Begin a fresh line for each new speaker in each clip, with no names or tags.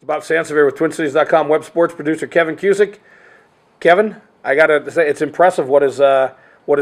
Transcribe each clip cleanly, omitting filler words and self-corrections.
About Sansevere with TwinCities.com web sports producer Kevin Cusick. Kevin, I got to say, it's impressive what has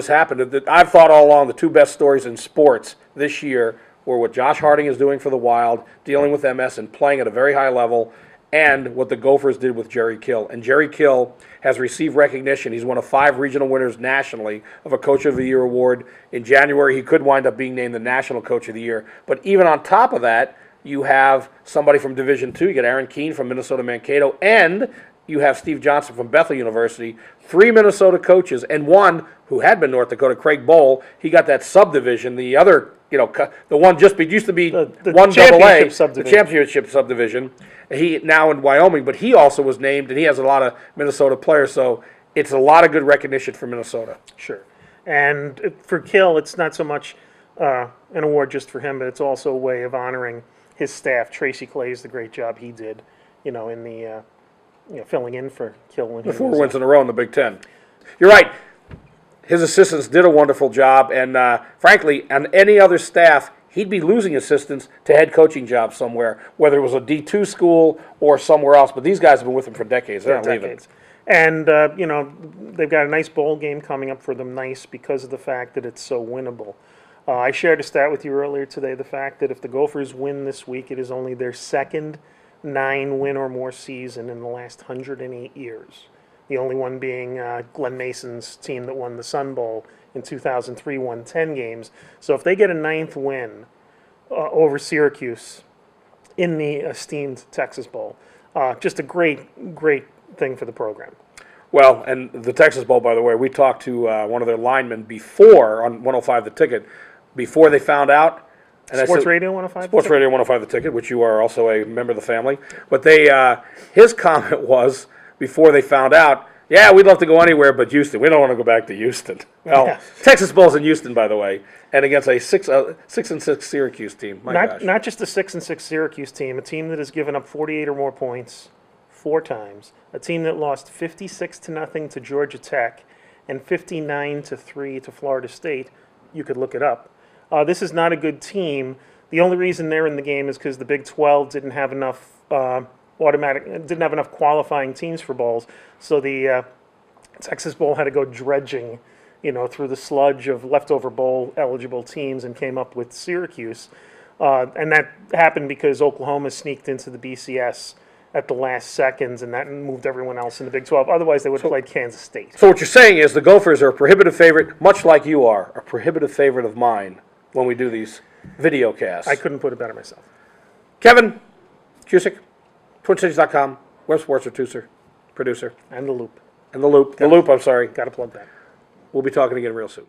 happened. I've thought all along the two best stories in sports this year were what Josh Harding is doing for the Wild, dealing with MS and playing at a very high level, and what the Gophers did with Jerry Kill. And Jerry Kill has received recognition. He's one of 5 regional winners nationally of a Coach of the Year award. In January, he could wind up being named the National Coach of the Year. But even on top of that, you have somebody from Division II. You get Aaron Keene from Minnesota Mankato, and you have Steve Johnson from Bethel University. 3 Minnesota coaches, and one who had been North Dakota, Craig Bowl. He got that subdivision. The other, the one used to be
the
1AA, the championship subdivision. He now in Wyoming, but he also was named, and he has a lot of Minnesota players. So it's a lot of good recognition for Minnesota.
Sure, and for Kill, it's not so much an award just for him, but it's also a way of honoring his staff. Tracy Clays, the great job he did, in the filling in for Kill when
the 4 wins in a row in the Big Ten. You're right. His assistants did a wonderful job, and frankly, on any other staff, he'd be losing assistants to head coaching jobs somewhere, whether it was a D2 school or somewhere else. But these guys have been with him for decades. They're not leaving.
And, they've got a nice bowl game coming up for them, because of the fact that it's so winnable. I shared a stat with you earlier today, the fact that if the Gophers win this week, it is only their second 9-win or more season in the last 108 years. The only one being Glenn Mason's team that won the Sun Bowl in 2003, won 10 games. So if they get a 9th win over Syracuse in the esteemed Texas Bowl, just a great thing for the program.
Well, and the Texas Bowl, by the way, we talked to one of their linemen before on 105 The Ticket, before they found out. And
Sports Radio 105?
Sports Radio 105 The Ticket, which you are also a member of the family. But his comment was, before they found out, yeah, we'd love to go anywhere but Houston. We don't want to go back to Houston. Well, yeah. Texas Bowl's in Houston, by the way, and against a 6-6 Syracuse team.
Not just a 6-6 Syracuse team, a team that has given up 48 or more points 4 times, a team that lost 56-0 to Georgia Tech and 59-3 to Florida State. You could look it up. This is not a good team. The only reason they're in the game is because the Big 12 didn't have enough qualifying teams for bowls, so the Texas Bowl had to go dredging, through the sludge of leftover bowl eligible teams and came up with Syracuse, and that happened because Oklahoma sneaked into the BCS at the last seconds, and that moved everyone else in the Big 12. Otherwise, they would have played Kansas State.
So what you're saying is the Gophers are a prohibitive favorite, much like you are, a prohibitive favorite of mine when we do these video casts.
I couldn't put it better myself.
Kevin Cusick, TwinCities.com, web sports producer.
And The Loop.
The Loop, I'm sorry.
Got to plug that.
We'll be talking again real soon.